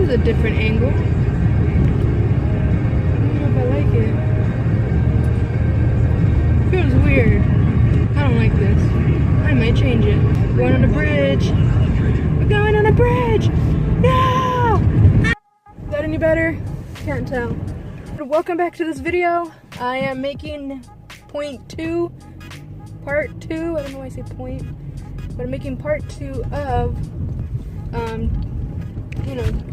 is a different angle. I don't know if I like it. Feels weird. I don't like this. I might change it. We're going on a bridge. We're going on a bridge! No! Is that any better? Can't tell. Welcome back to this video. I am making point 2, part 2. I don't know why I say point, but I'm making part 2 of,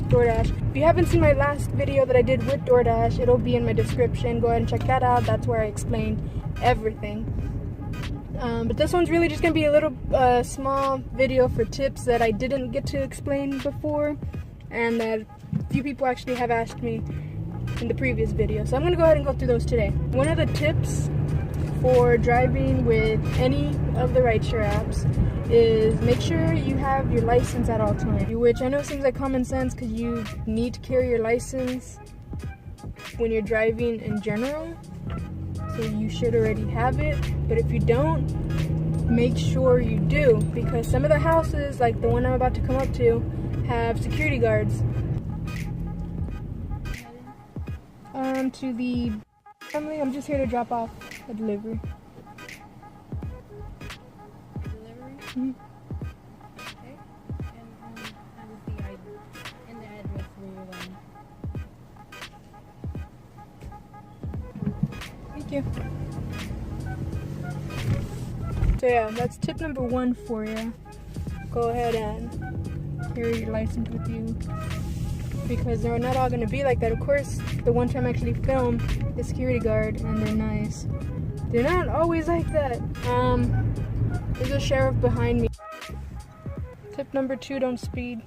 DoorDash. If you haven't seen my last video that I did with DoorDash, it'll be in my description. Go ahead and check that out. That's where I explained everything. But this one's really just gonna be a little small video for tips that I didn't get to explain before, and that a few people actually have asked me in the previous video. So I'm gonna go ahead and go through those today. One of the tips for driving with any of the rideshare apps is make sure you have your license at all times, which I know seems like common sense because you need to carry your license when you're driving in general, so you should already have it. But if you don't, make sure you do, because some of the houses, like the one I'm about to come up to, have security guards. To the family, I'm just here to drop off a delivery. Mm-hmm. Okay. And how is the ID and the address where you're going? Thank you. So yeah, that's tip number 1 for you. Go ahead and carry your license with you, because they're not all going to be like that. Of course, the one time I actually filmed the security guard, and they're nice. They're not always like that. There's a sheriff behind me. Tip number 2, don't speed,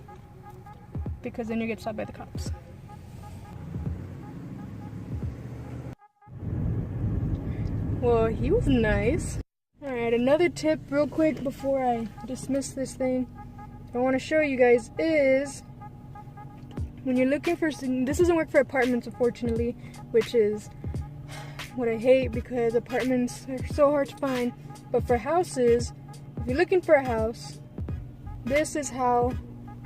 because then you get stopped by the cops. Well, he was nice. Alright, another tip real quick before I dismiss this thing I want to show you guys is, when you're looking for, this doesn't work for apartments unfortunately, which is what I hate because apartments are so hard to find, but for houses, if you're looking for a house, this is how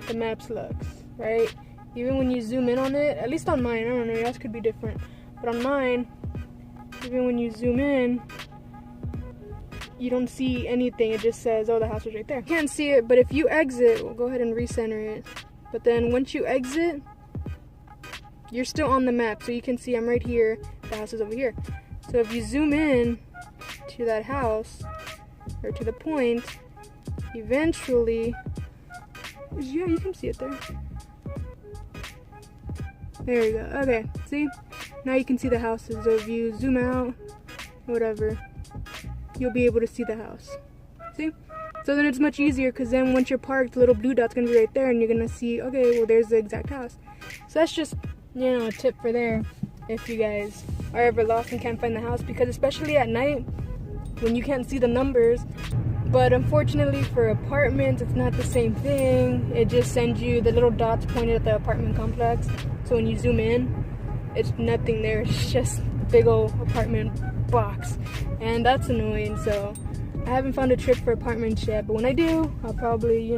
the maps looks, right? Even when you zoom in on it, at least on mine, I don't know, yours could be different, but on mine, even when you zoom in, you don't see anything. It just says, oh, the house is right there. You can't see it, but if you exit, we'll go ahead and recenter it. But then once you exit, you're still on the map. So you can see I'm right here, the house is over here. So if you zoom in to that house, or to the point, eventually, yeah, you can see it there. There you go. Okay, see? Now you can see the houses. So if you zoom out, whatever, you'll be able to see the house. See? So then it's much easier, because then once you're parked, the little blue dot's gonna be right there, and you're gonna see, okay, well, there's the exact house. So that's just, a tip for there, if you guys are ever lost and can't find the house, because especially at night, when you can't see the numbers. But unfortunately for apartments, it's not the same thing. It just sends you the little dots pointed at the apartment complex. So when you zoom in, it's nothing there. It's just a big old apartment box. And that's annoying. So I haven't found a trick for apartments yet. But when I do, I'll probably,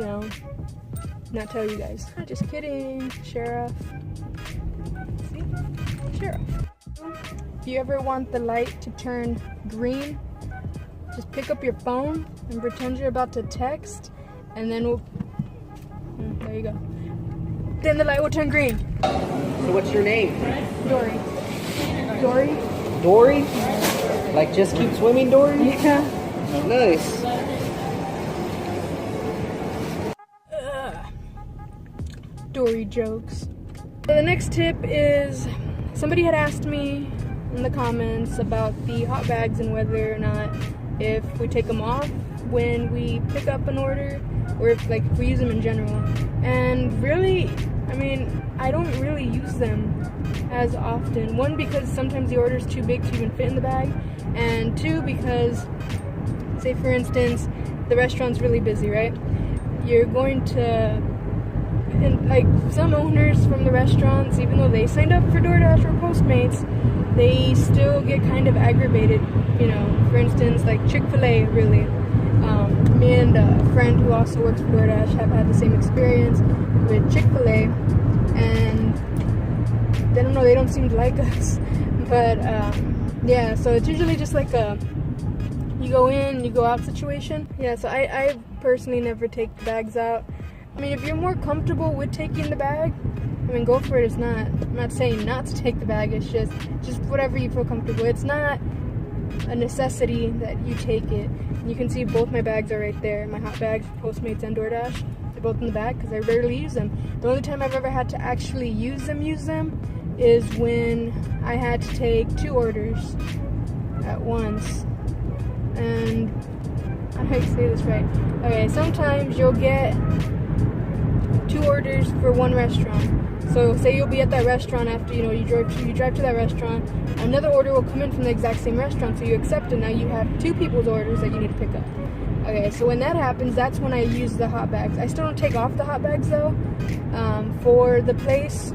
not tell you guys. Just kidding. Sheriff. See? Sheriff. If you ever want the light to turn green, just pick up your phone and pretend you're about to text, and then there you go. Then the light will turn green. So what's your name? Dory. Dory? Dory? Like just keep swimming, Dory? Yeah. Nice. Dory jokes. So the next tip is, somebody had asked me in the comments about the hot bags and whether or not if we take them off when we pick up an order, or if we use them in general. And really, I don't really use them as often. 1, because sometimes the order is too big to even fit in the bag, and 2, because, say for instance, the restaurant's really busy, right? You're going to, and some owners from the restaurants, even though they signed up for DoorDash or Postmates, they still get kind of aggravated, for instance, Chick-fil-A, really. Me and a friend who also works for DoorDash have had the same experience with Chick-fil-A, and I don't know, they don't seem to like us. But yeah, so it's usually just like a you go in, you go out situation. Yeah, so I personally never take the bags out. I mean, if you're more comfortable with taking the bag, I mean, go for it. It's not, I'm not saying not to take the bag. It's just whatever you feel comfortable. It's not a necessity that you take it. And you can see both my bags are right there. My hot bags, Postmates and DoorDash. They're both in the bag because I rarely use them. The only time I've ever had to actually use them is when I had to take 2 orders at once. And I can say this right. Okay, sometimes you'll get 2 orders for 1 restaurant. So say you'll be at that restaurant after you drive to that restaurant. Another order will come in from the exact same restaurant, so you accept it. Now you have 2 people's orders that you need to pick up. Okay, so when that happens, that's when I use the hot bags. I still don't take off the hot bags though, for the place.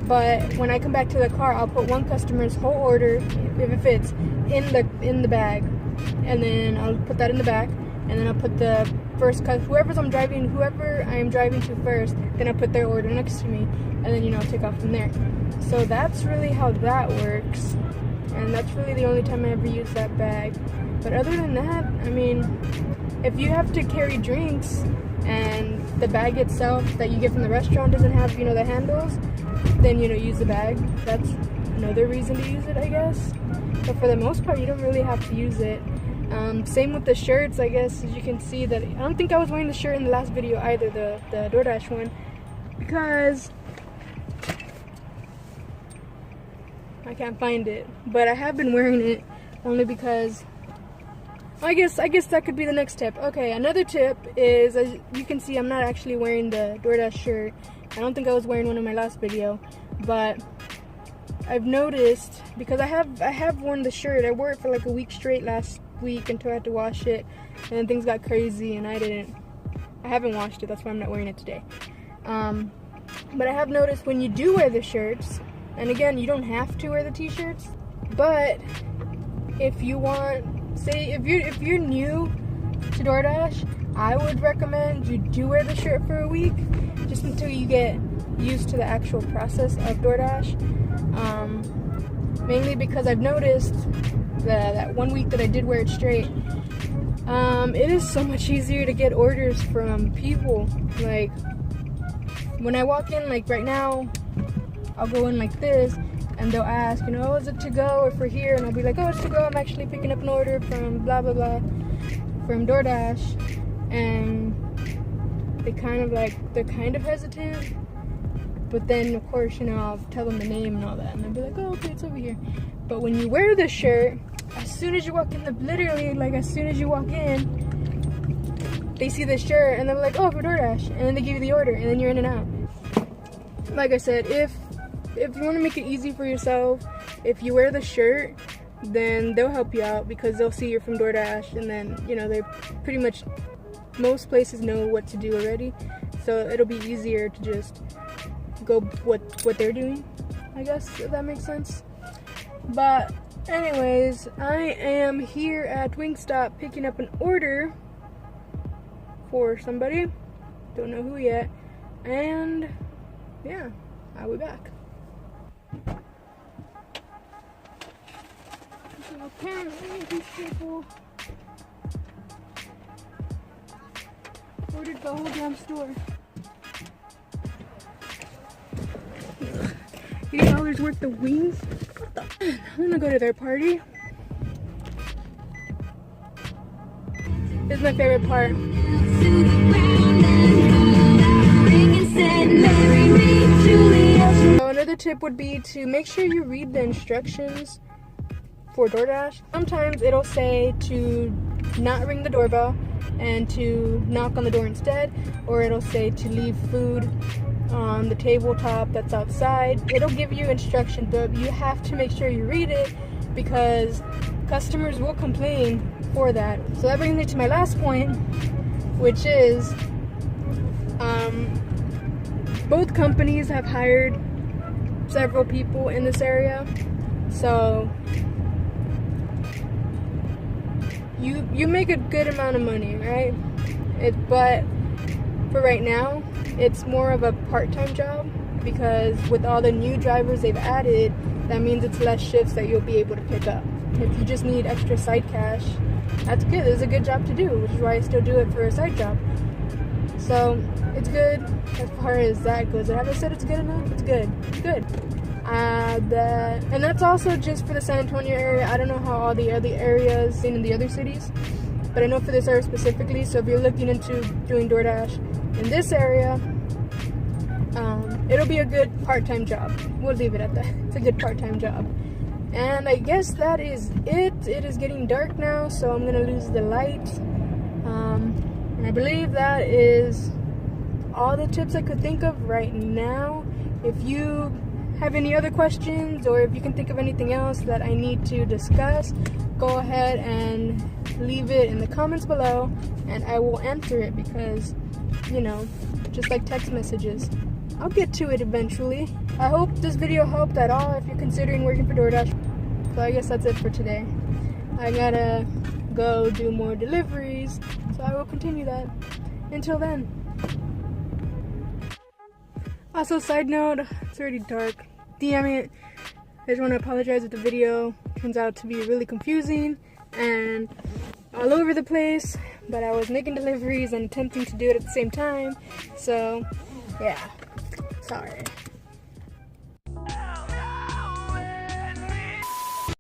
But when I come back to the car, I'll put one customer's whole order, if it fits, in the bag, and then I'll put that in the back, and then I'll put the first whoever I am driving to first, then I'll put their order next to me, and then I'll take off from there. So that's really how that works, and that's really the only time I ever use that bag. But other than that, I mean, if you have to carry drinks and the bag itself that you get from the restaurant doesn't have the handles, then use the bag. That's another reason to use it, I guess. But for the most part, you don't really have to use it. Same with the shirts, I guess. As you can see, that I don't think I was wearing the shirt in the last video either, the DoorDash one, because I can't find it. But I have been wearing it only because I guess that could be the next tip. Okay, another tip is, as you can see, I'm not actually wearing the DoorDash shirt. I don't think I was wearing one in my last video, but I've noticed, because I have worn the shirt. I wore it for like a week straight last week until I had to wash it, and then things got crazy and I haven't washed it. That's why I'm not wearing it today. But I have noticed when you do wear the shirts, and again, you don't have to wear the t-shirts, but if you want, say if you're new to DoorDash, I would recommend you do wear the shirt for a week, just until you get used to the actual process of DoorDash. Mainly because I've noticed that 1 week that I did wear it straight, it is so much easier to get orders from people. Like when I walk in, like right now, I'll go in like this, and they'll ask, oh, is it to go or for here? And I'll be like, oh, it's to go. I'm actually picking up an order from blah blah blah, from DoorDash. And they're kind of hesitant, but then of course I'll tell them the name and all that, and they'll be like, oh, okay, it's over here. But when you wear the shirt, as soon as you walk in, as soon as you walk in, they see the shirt and they're like, oh, for DoorDash, and then they give you the order, and then you're in and out. Like I said, if you want to make it easy for yourself, if you wear the shirt, then they'll help you out, because they'll see you're from DoorDash, and then they pretty much, most places know what to do already, so it'll be easier to just go what they're doing, I guess, if that makes sense. But anyways, I am here at Wingstop picking up an order for somebody, don't know who yet, and yeah, I'll be back. So apparently these people ordered the whole damn store. $8 worth of wings? What the? I'm gonna go to their party. This is my favorite part. So another tip would be to make sure you read the instructions for DoorDash. Sometimes it'll say to not ring the doorbell and to knock on the door instead, or it'll say to leave food on the tabletop that's outside. It'll give you instructions, but you have to make sure you read it, because customers will complain for that. So that brings me to my last point, which is both companies have hired several people in this area, so you make a good amount of money, right? But for right now, it's more of a part-time job because with all the new drivers they've added, that means it's less shifts that you'll be able to pick up. If you just need extra side cash, that's good. It's a good job to do, which is why I still do it for a side job. So it's good as far as that goes. Have I said it's good enough? It's good. It's good. And that's also just for the San Antonio area. I don't know how all the other areas in the other cities, but I know for this area specifically. So if you're looking into doing DoorDash in this area, it'll be a good part-time job. We'll leave it at that. It's a good part-time job. And I guess that is it. It is getting dark now, so I'm gonna lose the light. And I believe that is all the tips I could think of right now. If you have any other questions, or if you can think of anything else that I need to discuss, go ahead and leave it in the comments below, and I will answer it, because, you know, just like text messages, I'll get to it eventually. I hope this video helped at all if you're considering working for DoorDash. So I guess that's it for today. I gotta go do more deliveries, so I will continue that. Until then. Also, side note, it's already dark. Damn it. I just want to apologize if the video turns out to be really confusing and all over the place, but I was making deliveries and attempting to do it at the same time, so yeah, sorry.